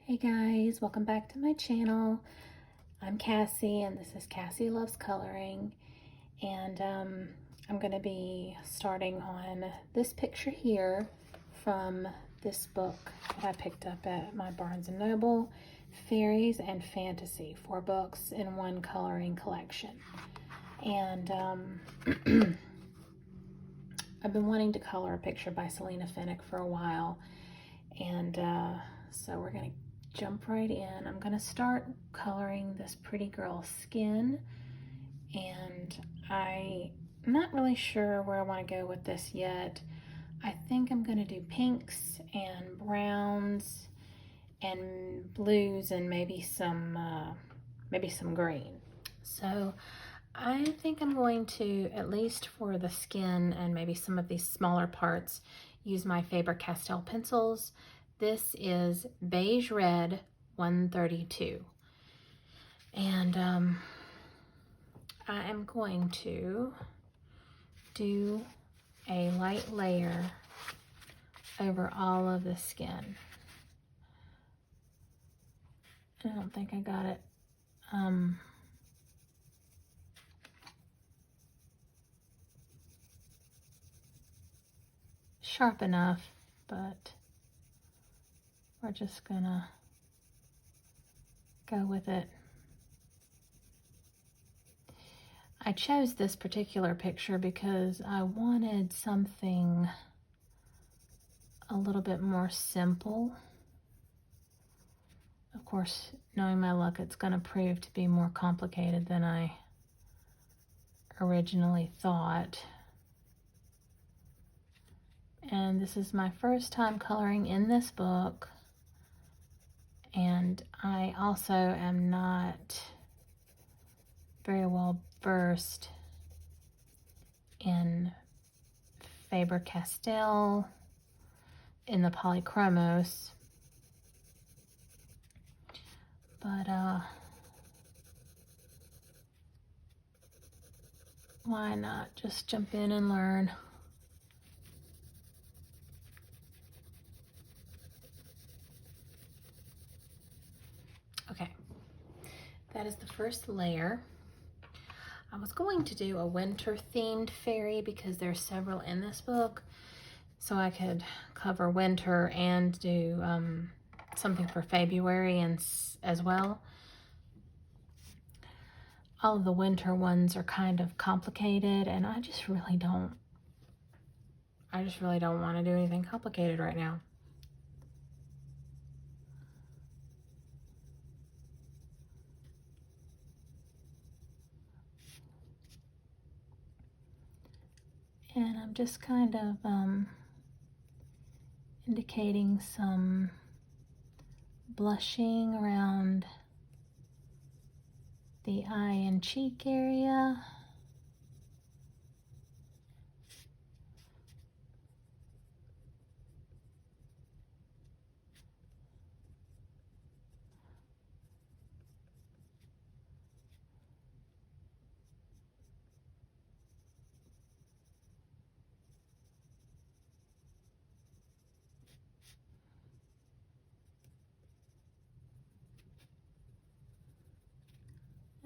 Hey guys, welcome back to my channel. I'm Cassie and this is Cassie Loves Coloring, and I'm going to be starting on this picture here from this book that I picked up at my Barnes & Noble, Fairies and Fantasy, 4 books in one coloring collection. And I've been wanting to color a picture by Selina Fenech for a while, and so we're going to jump right in. I'm going to start coloring this pretty girl's skin, and I'm not really sure where I want to go with this yet. I think I'm going to do pinks and browns and blues and maybe some green. So I think I'm going to, at least for the skin and maybe some of these smaller parts, use my Faber-Castell pencils. This is Beige Red 132. And I am going to do a light layer over all of the skin. I don't think I got it sharp enough, but we're just gonna go with it. I chose this particular picture because I wanted something a little bit more simple. Of course, knowing my luck, it's going to prove to be more complicated than I originally thought. And this is my first time coloring in this book, and I also am not very well versed in Faber-Castell, in the polychromos, but why not just jump in and learn? Okay, that is the first layer. I was going to do a winter themed fairy because there's several in this book, so I could cover winter and do something for February and as well. All of the winter ones are kind of complicated, and I just really don't want to do anything complicated right now. And I'm just kind of indicating some blushing around the eye and cheek area.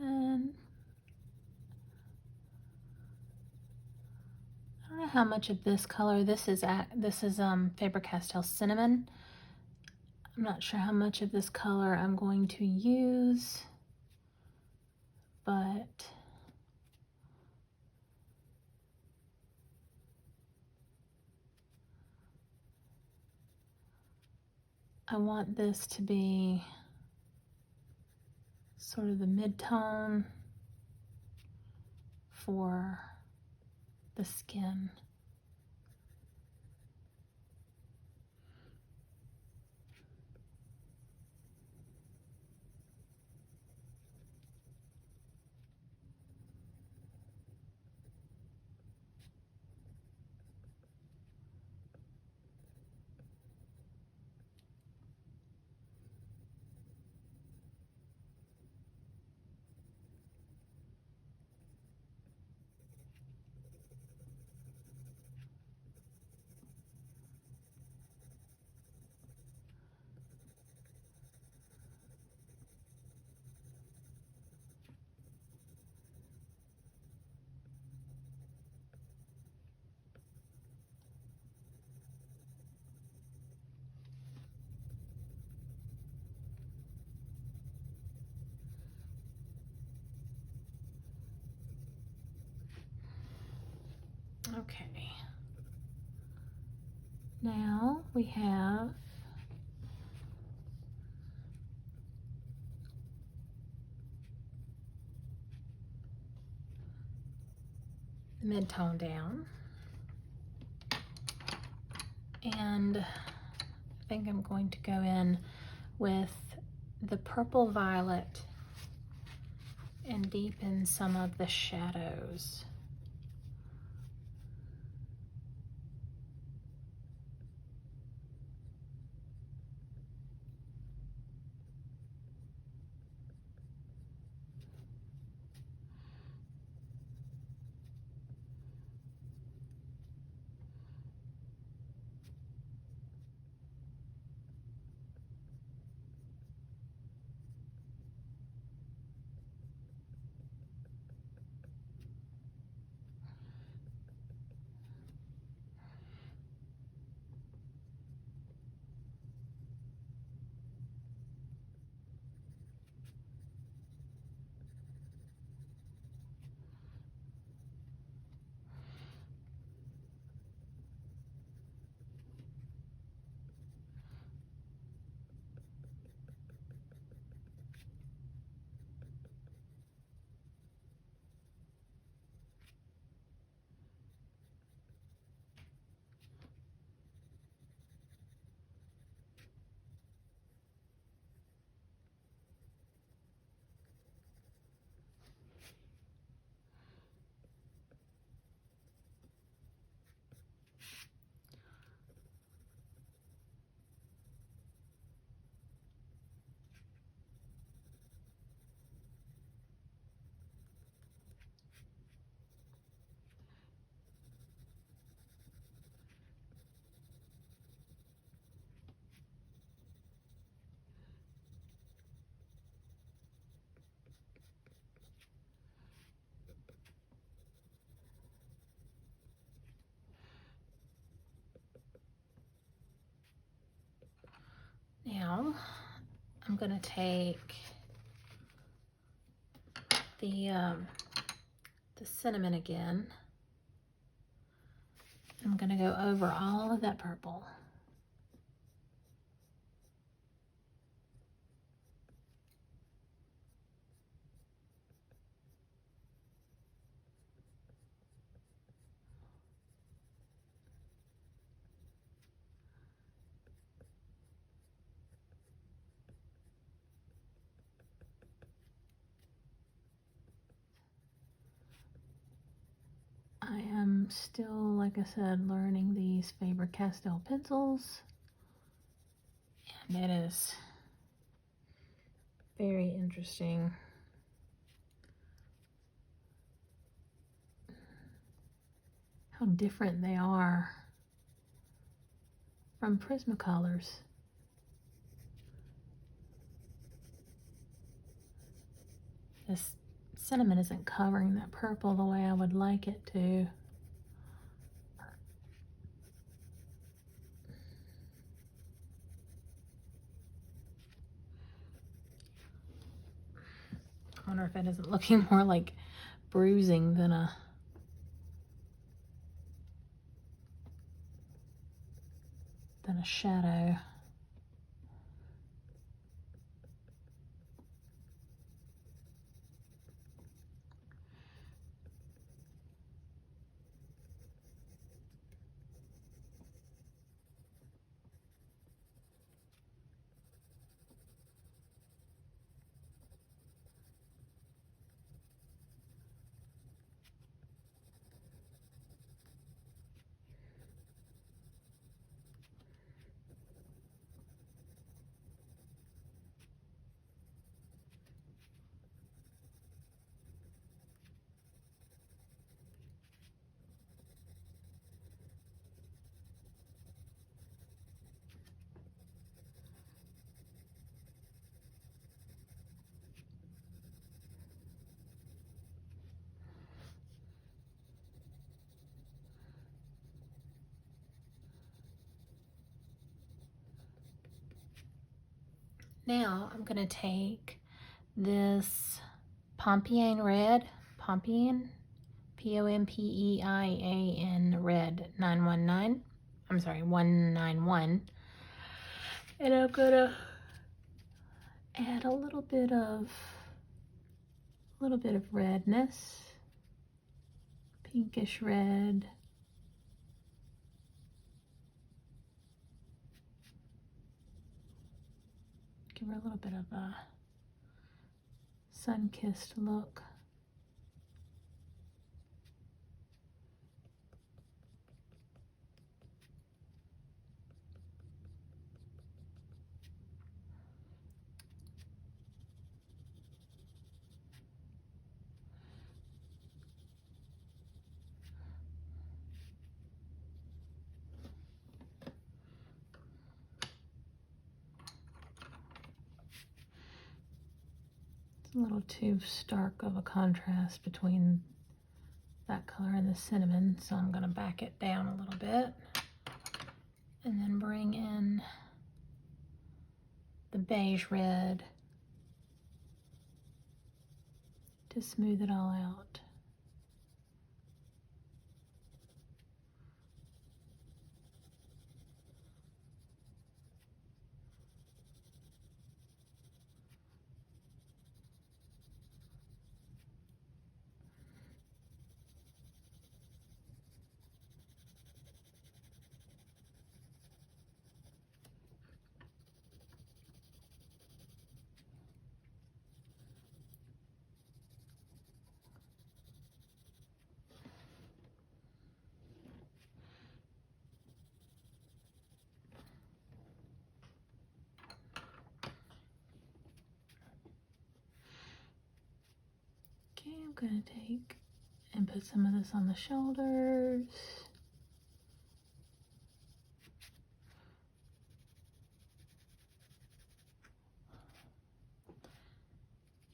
And I don't know how much of this color, this is Faber-Castell Cinnamon. I'm not sure how much of this color I'm going to use, but I want this to be sort of the mid-tone for the skin. Okay. Now we have the mid-tone down. And I think I'm going to go in with the purple violet and deepen some of the shadows. Now I'm going to take the cinnamon again. I'm going to go over all of that purple. I am still, like I said, learning these Faber-Castell pencils, and it is very interesting how different they are from Prismacolors. This cinnamon isn't covering that purple the way I would like it to. I wonder if it isn't looking more like bruising than a shadow. Now I'm going to take this Pompian red, Pompian, Pompein red 919. I'm sorry, 191. And I'm gonna add a little bit of redness, pinkish red. Give her a little bit of a sun-kissed look. It's a little too stark of a contrast between that color and the cinnamon, so I'm going to back it down a little bit and then bring in the beige red to smooth it all out. Okay, I'm going to take and put some of this on the shoulders.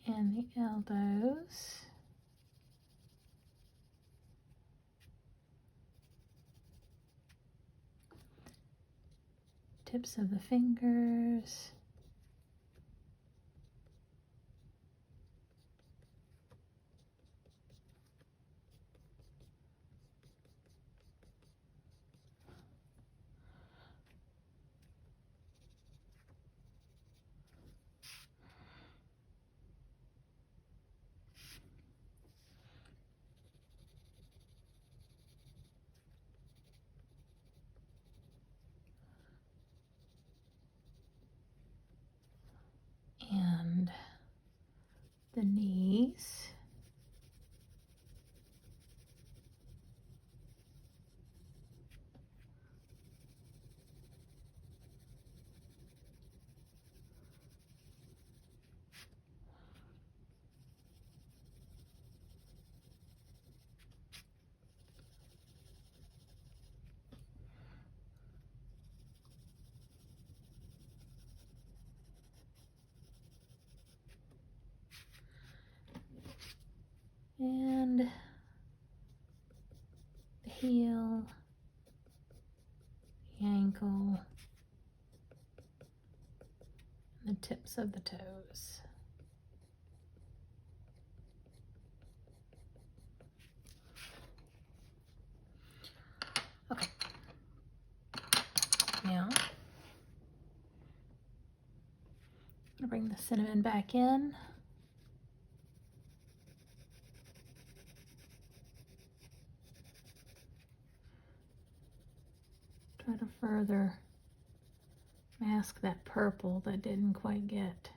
And the elbows. Tips of the fingers. And the knees. And the heel, the ankle, and the tips of the toes. Okay. Now, I'm gonna bring the cinnamon back in. Try to further mask that purple that didn't quite get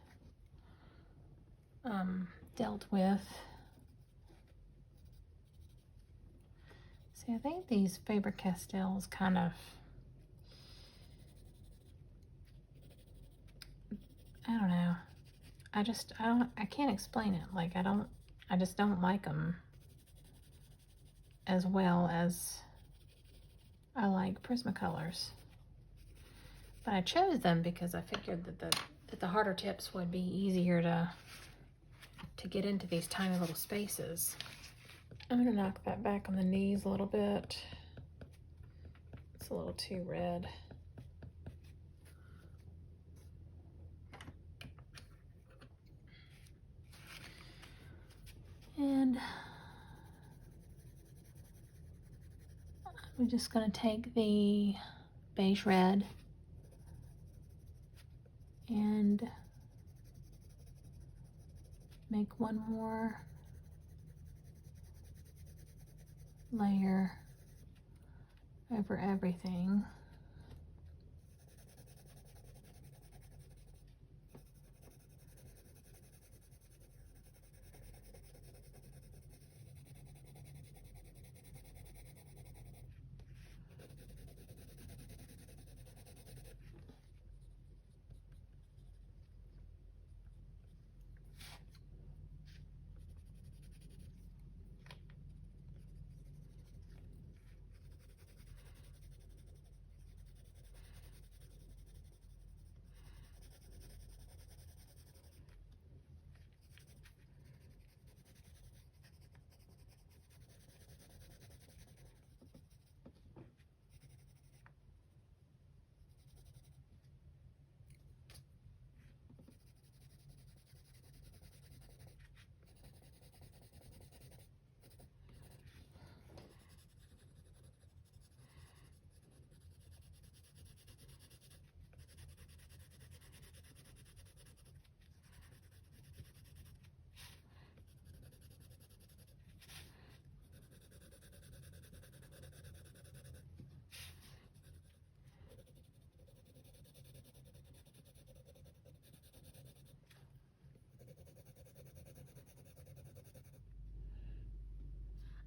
dealt with. See, I think these Faber-Castells kind of, I don't know. I can't explain it. Like, I just don't like them as well as I like Prismacolors. But I chose them because I figured that the harder tips would be easier to get into these tiny little spaces. I'm gonna knock that back on the knees a little bit. It's a little too red. And we're just going to take the beige red and make one more layer over everything.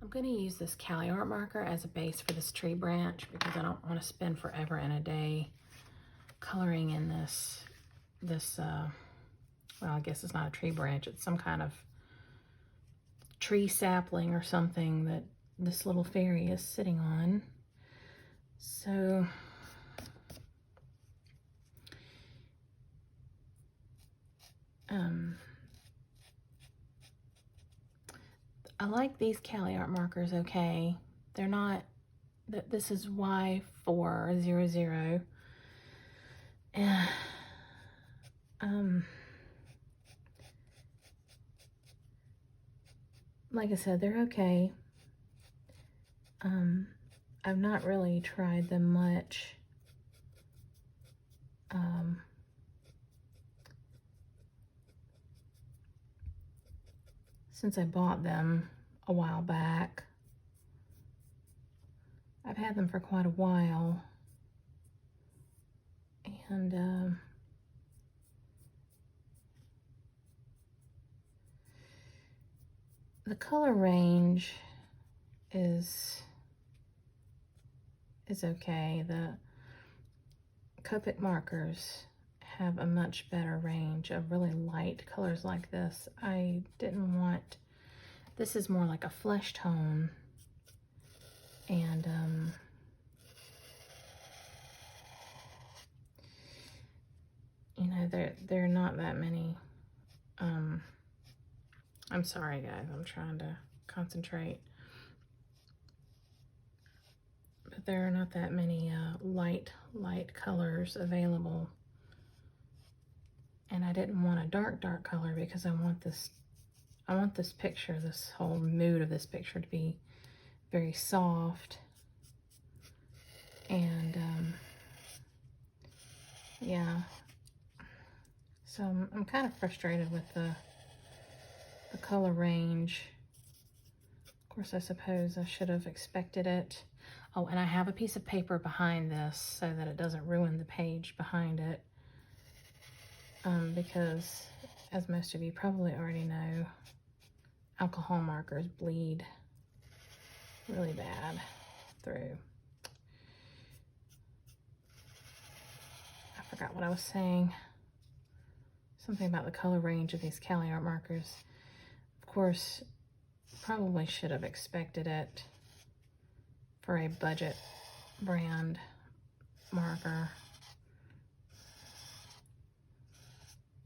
I'm going to use this Cali art marker as a base for this tree branch because I don't want to spend forever and a day coloring in this, well, I guess it's not a tree branch. It's some kind of tree sapling or something that this little fairy is sitting on. So I like these Cali art markers okay. They're not, this is Y400. And, like I said, they're okay. I've not really tried them much. Since I bought them a while back. I've had them for quite a while. And the color range is okay. The Copic markers have a much better range of really light colors like this. I didn't want, this is more like a flesh tone, and you know, there are not that many, I'm sorry guys, I'm trying to concentrate, but there are not that many light colors available. And I didn't want a dark color because I want this picture, this whole mood of this picture to be very soft. And yeah, so I'm kind of frustrated with the color range. Of course, I suppose I should have expected it. Oh, and I have a piece of paper behind this so that it doesn't ruin the page behind it. Because, as most of you probably already know, alcohol markers bleed really bad through. I forgot what I was saying. Something about the color range of these Cali art markers. Of course, probably should have expected it for a budget brand marker.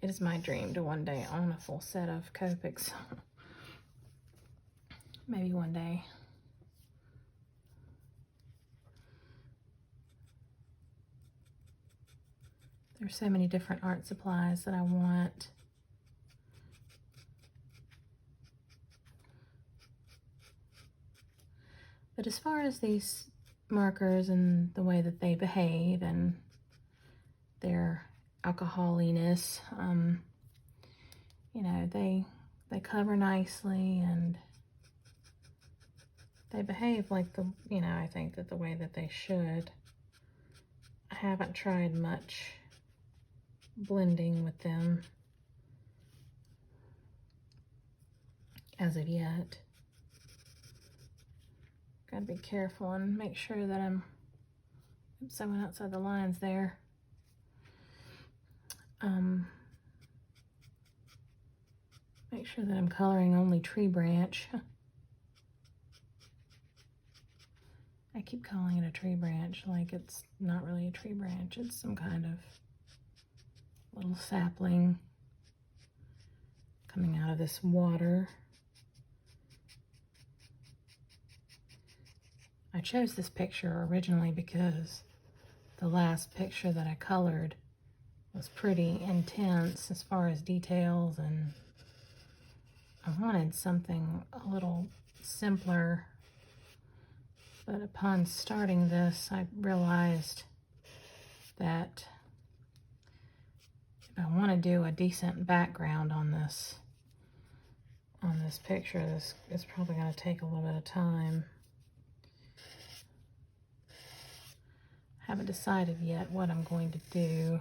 It is my dream to one day own a full set of Copics. Maybe one day. There's so many different art supplies that I want. But as far as these markers and the way that they behave and their alcoholiness. You know, they cover nicely and they behave like I think that the way that they should. I haven't tried much blending with them as of yet. Gotta be careful and make sure that oops, I went outside the lines there. Make sure that I'm coloring only tree branch. I keep calling it a tree branch like it's not really a tree branch. It's some kind of little sapling coming out of this water. I chose this picture originally because the last picture that I colored was pretty intense as far as details, and I wanted something a little simpler. But upon starting this, I realized that if I want to do a decent background on this picture, this is probably going to take a little bit of time. Haven't decided yet what I'm going to do.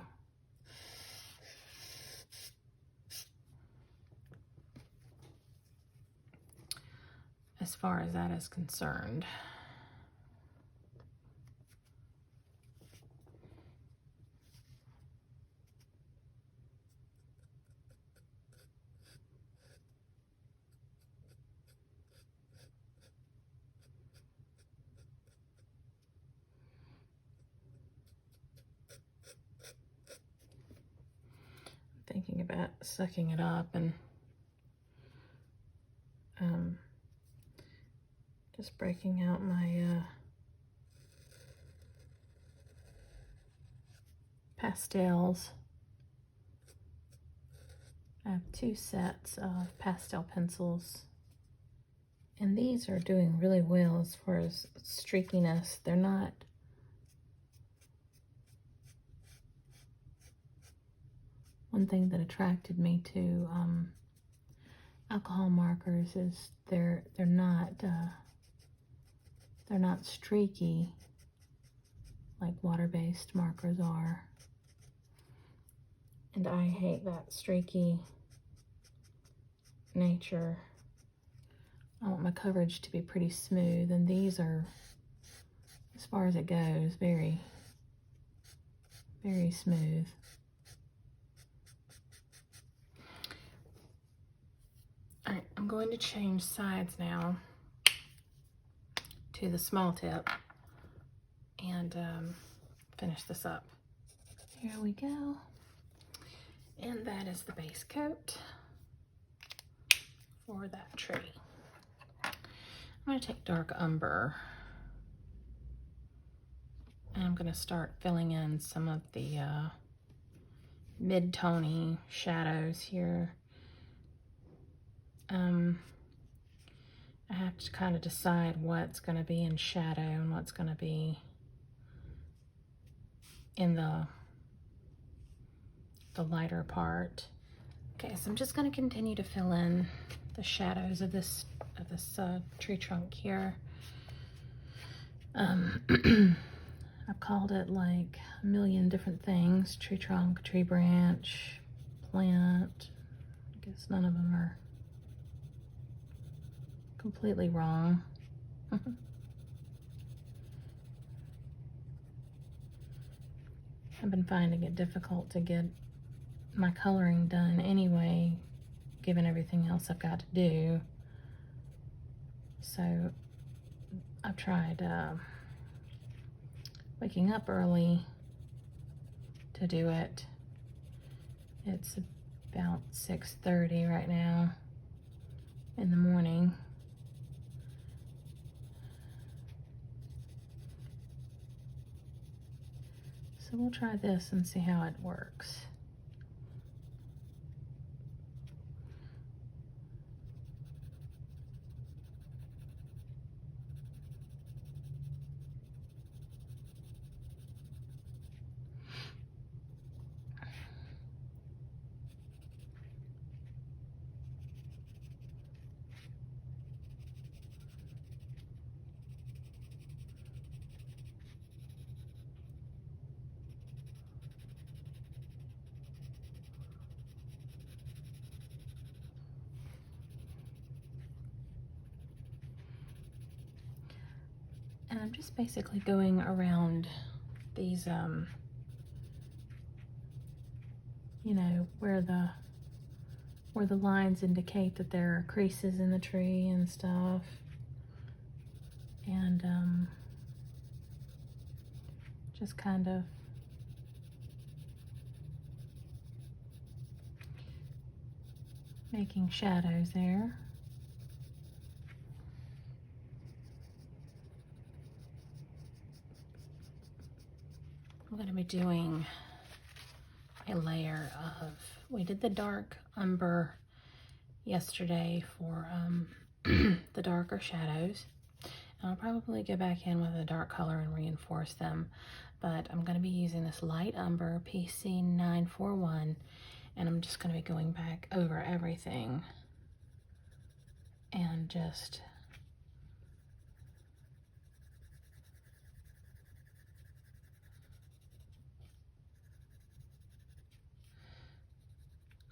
As far as that is concerned. Thinking about sucking it up and just breaking out my pastels. I have 2 sets of pastel pencils, and these are doing really well as far as streakiness. They're not one thing that attracted me to alcohol markers is they're not streaky like water-based markers are. And I hate that streaky nature. I want my coverage to be pretty smooth, and these are, as far as it goes, very, very smooth. All right, I'm going to change sides now to the small tip and finish this up. Here we go. And that is the base coat for that tree. I'm going to take dark umber and I'm going to start filling in some of the mid-tony shadows here. I have to kind of decide what's going to be in shadow and what's going to be in the lighter part. Okay, so I'm just going to continue to fill in the shadows of this tree trunk here. I've called it like a million different things: tree trunk, tree branch, plant. I guess none of them are completely wrong. I've been finding it difficult to get my coloring done anyway, given everything else I've got to do. So I've tried waking up early to do it. It's about 6:30 right now in the morning. So we'll try this and see how it works. I'm just basically going around these, you know, where the lines indicate that there are creases in the tree and stuff. And just kind of making shadows there. I'm going to be doing a layer of, we did the dark umber yesterday for the darker shadows. And I'll probably go back in with a dark color and reinforce them, but I'm going to be using this light umber PC 941, and I'm just going to be going back over everything and just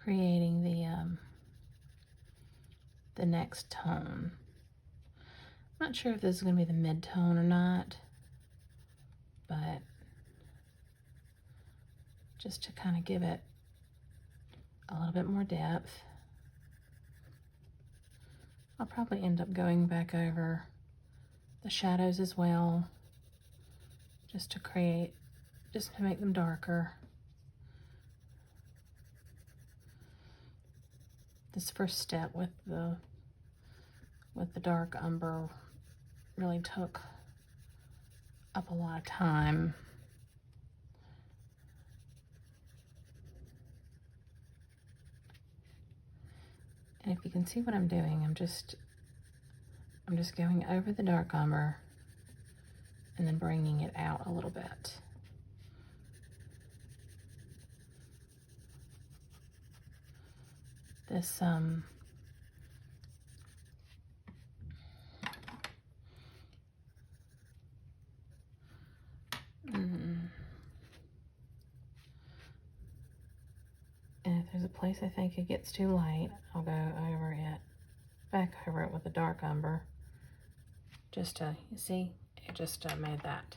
creating the next tone. I'm not sure if this is going to be the mid-tone or not, but just to kind of give it a little bit more depth. I'll probably end up going back over the shadows as well, just to make them darker. This first step with the dark umber really took up a lot of time. And if you can see what I'm doing, I'm just going over the dark umber and then bringing it out a little bit. This and if there's a place I think it gets too light, I'll go over it, back over it with a dark umber, just to, you see, it just made that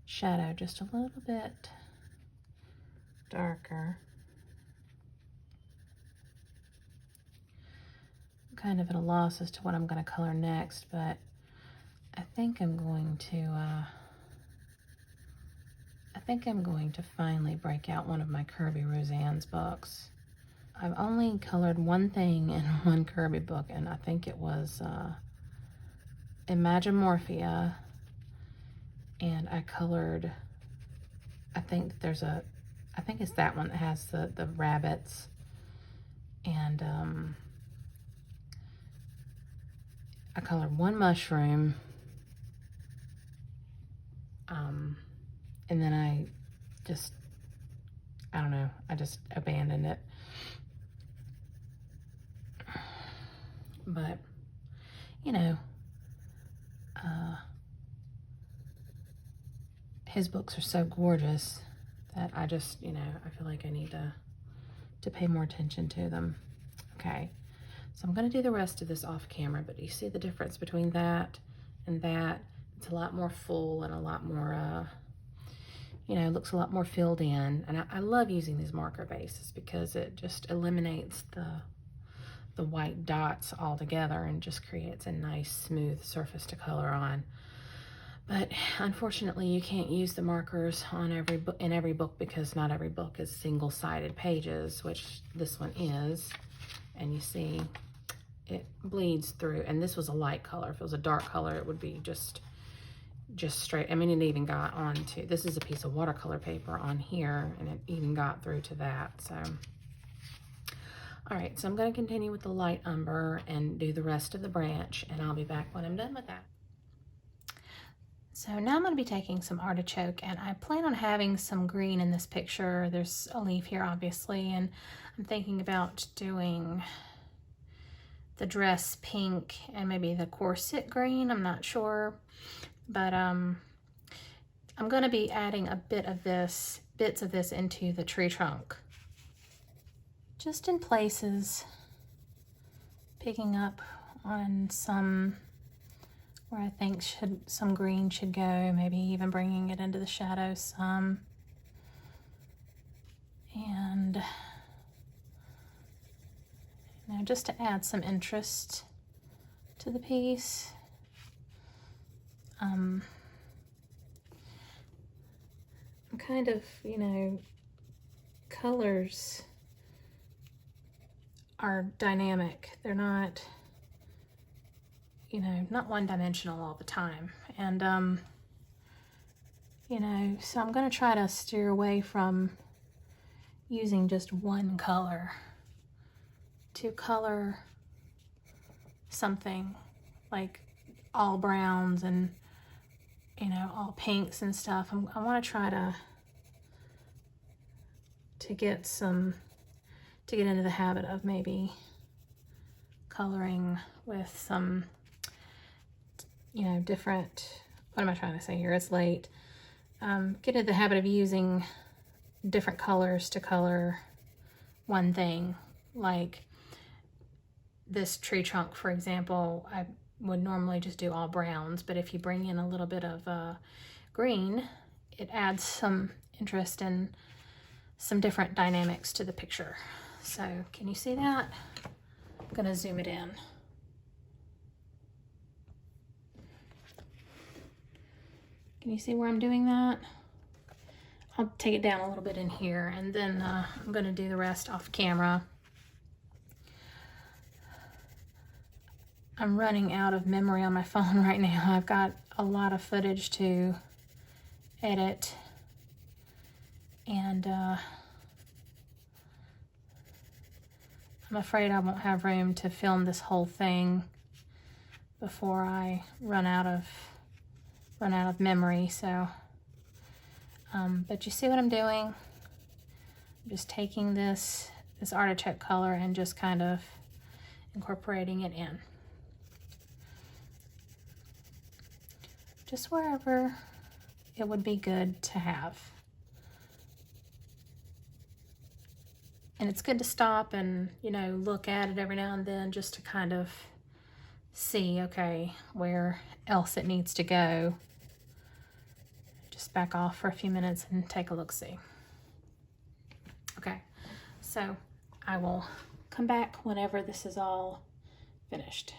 shadow just a little bit darker. I'm kind of at a loss as to what I'm going to color next, but I think I'm going to finally break out one of my Kirby Roseanne's books. I've only colored one thing in one Kirby book, and I think it was Imagimorphia, and I colored, I think it's that one that has the rabbits, and I colored one mushroom, and then I don't know, I just abandoned it. But, you know, his books are so gorgeous that I just, you know, I feel like I need to pay more attention to them. Okay, so I'm going to do the rest of this off camera, but you see the difference between that and that? It's a lot more full and a lot more, you know, looks a lot more filled in. And I love using these marker bases because it just eliminates the white dots altogether and just creates a nice smooth surface to color on. But unfortunately, you can't use the markers on in every book because not every book is single-sided pages, which this one is. And you see, it bleeds through. And this was a light color. If it was a dark color, it would be just straight. I mean, it even got onto, this is a piece of watercolor paper on here, and it even got through to that. So, all right, so I'm going to continue with the light umber and do the rest of the branch, and I'll be back when I'm done with that. So now I'm going to be taking some artichoke, and I plan on having some green in this picture. There's a leaf here, obviously, and I'm thinking about doing the dress pink and maybe the corset green. I'm not sure, but I'm going to be adding a bits of this into the tree trunk. Just in places, picking up on some where I think some green should go, maybe even bringing it into the shadow some. And you know, just to add some interest to the piece. I'm kind of, you know, colors are dynamic. They're not, you know, not one-dimensional all the time. And, you know, so I'm going to try to steer away from using just one color to color something like all browns and, you know, all pinks and stuff. I want to try to get into the habit of maybe coloring with some, you know, different, what am I trying to say here? It's late. Get into the habit of using different colors to color one thing. Like this tree trunk, for example, I would normally just do all browns, but if you bring in a little bit of green, it adds some interest and some different dynamics to the picture. So can you see that? I'm gonna zoom it in. Can you see where I'm doing that? I'll take it down a little bit in here, and then I'm gonna do the rest off camera. I'm running out of memory on my phone right now. I've got a lot of footage to edit, and I'm afraid I won't have room to film this whole thing before I run out of memory. So, but you see what I'm doing? I'm just taking this artichoke color and just kind of incorporating it in. Just wherever it would be good to have. And it's good to stop and, you know, look at it every now and then just to kind of see, okay, where else it needs to go. Just back off for a few minutes and take a look-see. Okay, so I will come back whenever this is all finished.